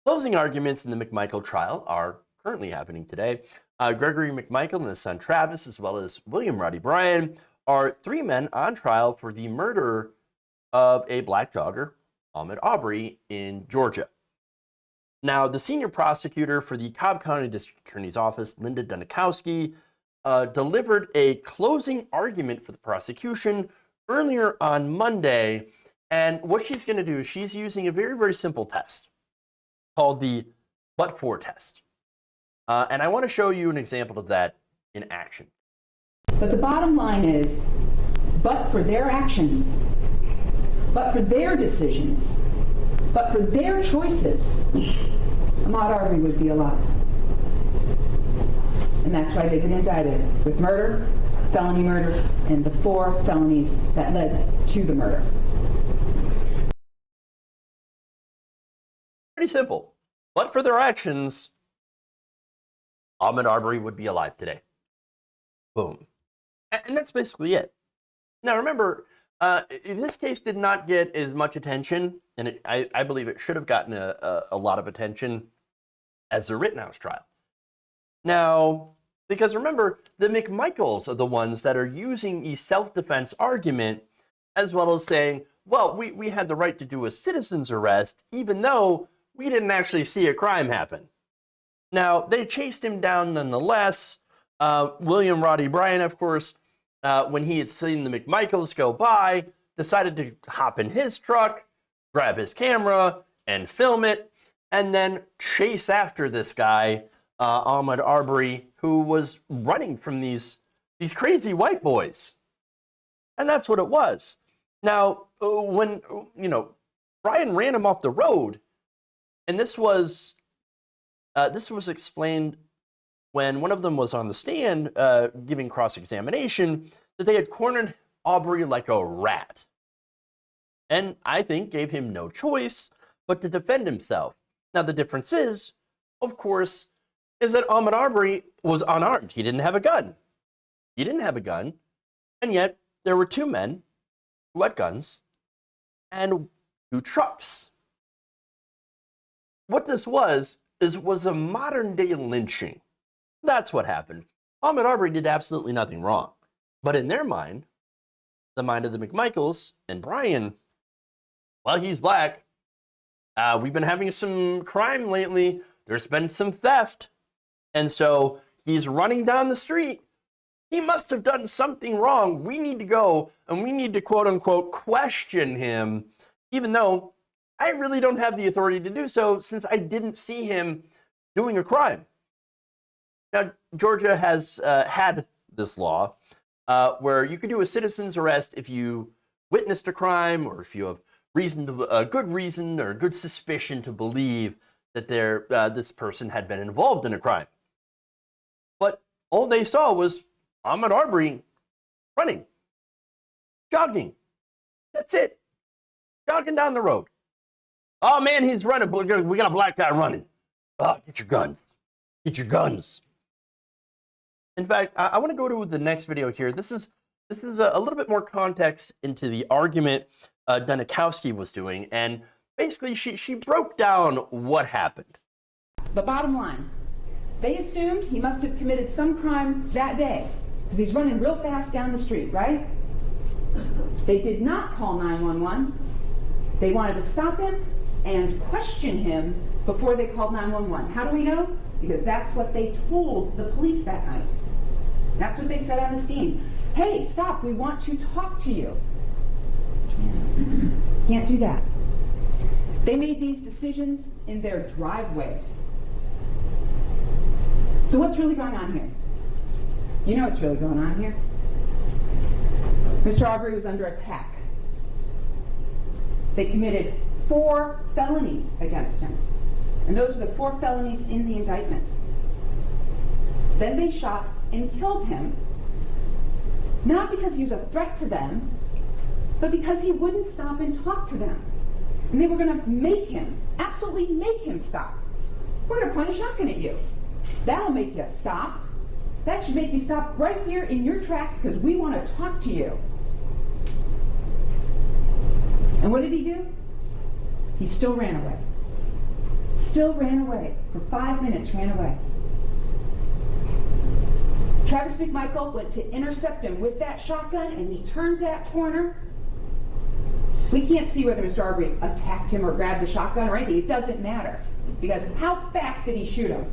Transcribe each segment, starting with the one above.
Closing arguments in the McMichael trial are currently happening today. Gregory McMichael and his son Travis, as well as William Roddy Bryan, are three men on trial for the murder of a black jogger, Ahmaud Arbery, in Georgia. Now, the senior prosecutor for the Cobb County District Attorney's Office, Linda Dunikowski, delivered a closing argument for the prosecution earlier on Monday. And what she's going to do is she's using a very, very simple test called the but-for test. And I want to show you an example of that in action. But the bottom line is, but for their actions, but for their decisions, but for their choices, Ahmaud Arbery would be alive. And that's why they've been indicted with murder, felony murder, and the 4 felonies that led to the murder. Pretty simple. But for their actions, Ahmaud Arbery would be alive today. Boom. And that's basically it. Now remember, this case did not get as much attention, and I believe it should have gotten a lot of attention as the Rittenhouse trial. Now, because remember, the McMichaels are the ones that are using the self-defense argument, as well as saying, well, we had the right to do a citizen's arrest, even though we didn't actually see a crime happen. Now, they chased him down nonetheless. William Roddy Bryan, of course, when he had seen the McMichaels go by, decided to hop in his truck, grab his camera, and film it, and then chase after this guy, Ahmaud Arbery, who was running from these crazy white boys. And that's what it was. Now, when, Bryan ran him off the road, and this was explained when one of them was on the stand giving cross-examination, that they had cornered Arbery like a rat. And I think gave him no choice but to defend himself. Now, the difference is, of course, is that Ahmaud Arbery was unarmed. He didn't have a gun. He didn't have a gun, and yet there were 2 men who had guns and 2 trucks. What this was a modern-day lynching. That's what happened. Ahmaud Arbery did absolutely nothing wrong. But in their mind, the mind of the McMichaels and Bryan, well, he's black. We've been having some crime lately. There's been some theft. And so he's running down the street. He must have done something wrong. We need to go and we need to, quote unquote, question him, even though I really don't have the authority to do so since I didn't see him doing a crime. Now, Georgia has had this law where you could do a citizen's arrest if you witnessed a crime or if you have a good reason or a good suspicion to believe that this person had been involved in a crime. But all they saw was Ahmaud Arbery running, jogging. That's it. Jogging down the road. Oh, man, he's running. We got a black guy running. Get your guns. Get your guns. In fact, I want to go to the next video here. This is a little bit more context into the argument Dunikowski was doing. And basically, she broke down what happened. But bottom line, they assumed he must have committed some crime that day because he's running real fast down the street, right? They did not call 911. They wanted to stop him and question him before they called 911. How do we know? Because that's what they told the police that night. That's what they said on the scene. Hey, stop, we want to talk to you. Can't do that. They made these decisions in their driveways. So what's really going on here? You know what's really going on here. Mr. Arbery was under attack. They committed 4 felonies against him. And those are the 4 felonies in the indictment. Then they shot and killed him, not because he was a threat to them, but because he wouldn't stop and talk to them. And they were going to make him, absolutely make him stop. We're going to point a shotgun at you. That'll make you stop. That should make you stop right here in your tracks because we want to talk to you. And what did he do? He still ran away. Still ran away. For 5 minutes, ran away. Travis McMichael went to intercept him with that shotgun, and he turned that corner. We can't see whether Mr. Arbery attacked him or grabbed the shotgun or anything. It doesn't matter. Because how fast did he shoot him?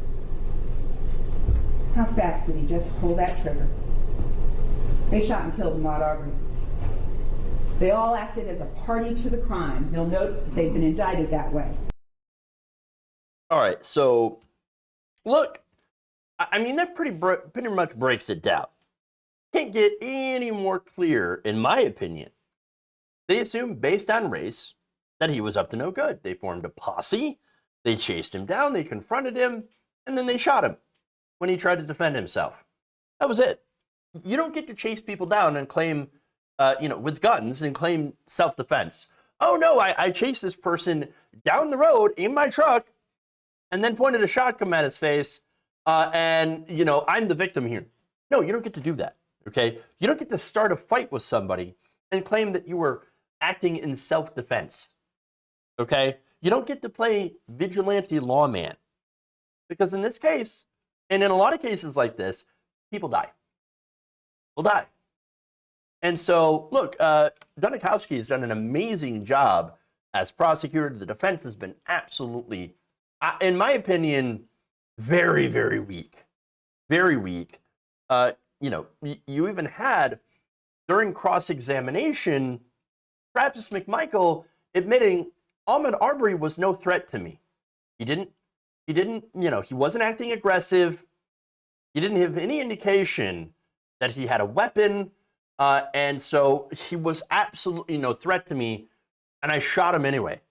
How fast did he just pull that trigger? They shot and killed Ahmaud Arbery. They all acted as a party to the crime. You'll note they've been indicted that way. All right, so look, I mean, that pretty much breaks it down. Can't get any more clear, in my opinion. They assumed, based on race, that he was up to no good. They formed a posse, they chased him down, they confronted him, and then they shot him when he tried to defend himself. That was it. You don't get to chase people down and claim, with guns and claim self-defense. Oh no, I chased this person down the road in my truck and then pointed a shotgun at his face, and I'm the victim here. No, you don't get to do that, okay? You don't get to start a fight with somebody and claim that you were acting in self-defense, okay? You don't get to play vigilante lawman, because in this case, and in a lot of cases like this, people die. Will die. And so, look, Dunikowski has done an amazing job as prosecutor. The defense has been absolutely, in my opinion, very, very weak. Very weak. You even had, during cross-examination, Travis McMichael admitting Ahmaud Arbery was no threat to me. He wasn't acting aggressive. He didn't have any indication that he had a weapon. And so he was absolutely no threat to me, and I shot him anyway.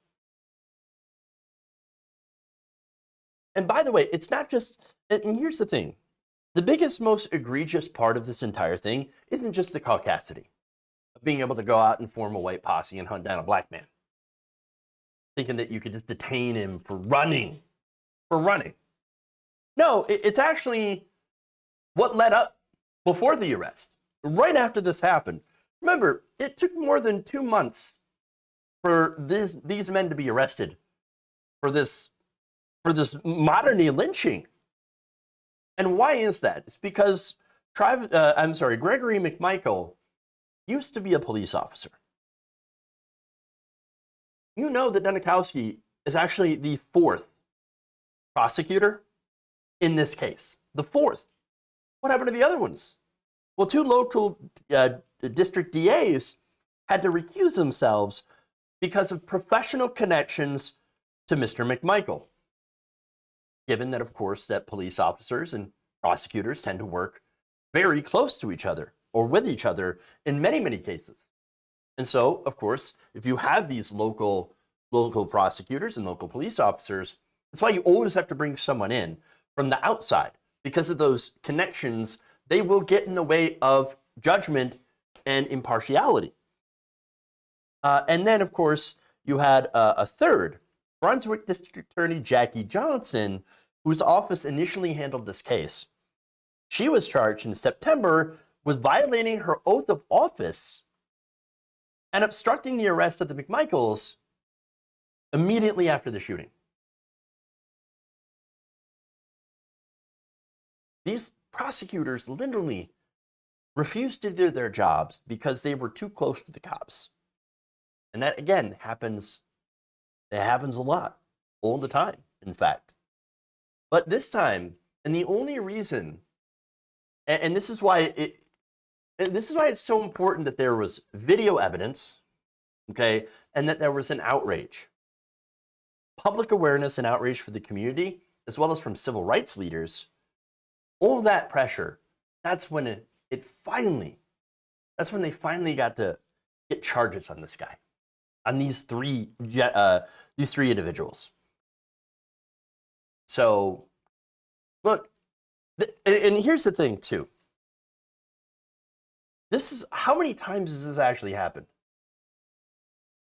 And by the way, it's not just, and here's the thing, the biggest, most egregious part of this entire thing isn't just the caucasity of being able to go out and form a white posse and hunt down a black man, thinking that you could just detain him for running. No, it's actually what led up before the arrest. Right after this happened. Remember, it took more than 2 months for these men to be arrested for this modern-day lynching. And why is that? It's because Gregory McMichael used to be a police officer. You know that Dunikowski is actually the 4th prosecutor in this case. The 4th. What happened to the other ones? Well, 2 local district DAs had to recuse themselves because of professional connections to Mr. McMichael. Given that, of course, that police officers and prosecutors tend to work very close to each other or with each other in many, many cases. And so, of course, if you have these local prosecutors and local police officers, that's why you always have to bring someone in from the outside, because of those connections. They will get in the way of judgment and impartiality. And then, of course, you had a 3rd, Brunswick District Attorney Jackie Johnson, whose office initially handled this case. She was charged in September with violating her oath of office and obstructing the arrest of the McMichaels immediately after the shooting. These prosecutors literally refused to do their jobs because they were too close to the cops. And that, again, happens a lot, all the time, in fact. But this time, and the only reason, and this is why it's so important that there was video evidence, okay, and that there was an outrage. Public awareness and outrage for the community, as well as from civil rights leaders. All that pressure, that's when they finally got to get charges on this guy, on these three individuals. So, look, and here's the thing too. This is, how many times has this actually happened?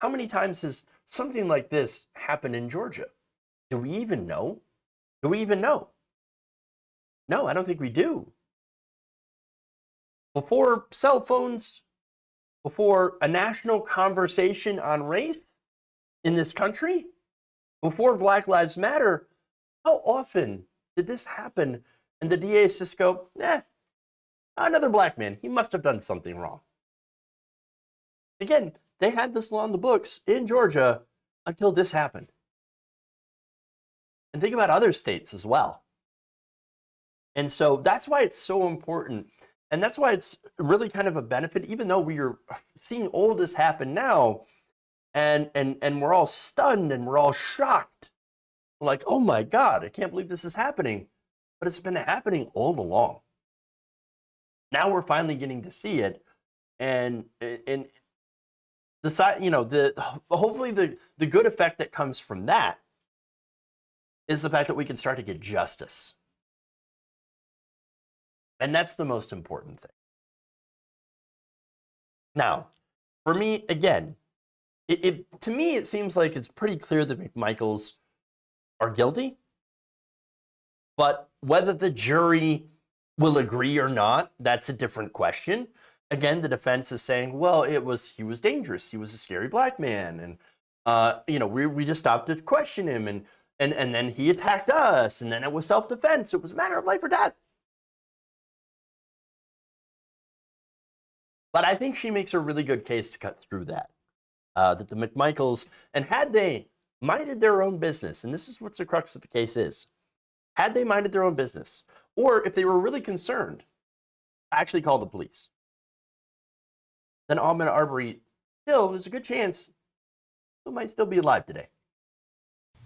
How many times has something like this happened in Georgia? Do we even know? No, I don't think we do. Before cell phones, before a national conversation on race in this country, Before Black Lives Matter, how often did this happen? And the DAs just go, another black man, he must have done something wrong. Again, they had this law in the books in Georgia until this happened. And think about other states as well. And so that's why it's so important. And that's why it's really kind of a benefit, even though we are seeing all this happen now, and we're all stunned and we're all shocked. We're like, oh my God, I can't believe this is happening. But it's been happening all along. Now we're finally getting to see it. And the side, hopefully the good effect that comes from that is the fact that we can start to get justice. And that's the most important thing. Now, for me, again, to me, it seems like it's pretty clear that McMichaels are guilty. But whether the jury will agree or not, that's a different question. Again, the defense is saying, well, he was dangerous. He was a scary black man. And, we just stopped to question him. And then he attacked us. And then it was self-defense. It was a matter of life or death. But I think she makes a really good case to cut through that. That the McMichaels, and had they minded their own business, and this is what the crux of the case is, had they minded their own business, or if they were really concerned, actually call the police, then Ahmaud Arbery, there's a good chance he might still be alive today.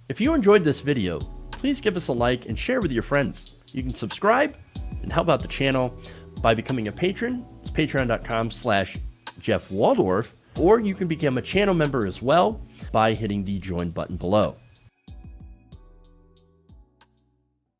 If you enjoyed this video, please give us a like and share with your friends. You can subscribe and help out the channel by becoming a patron. It's patreon.com/Jeff Waldorf, or you can become a channel member as well by hitting the join button below.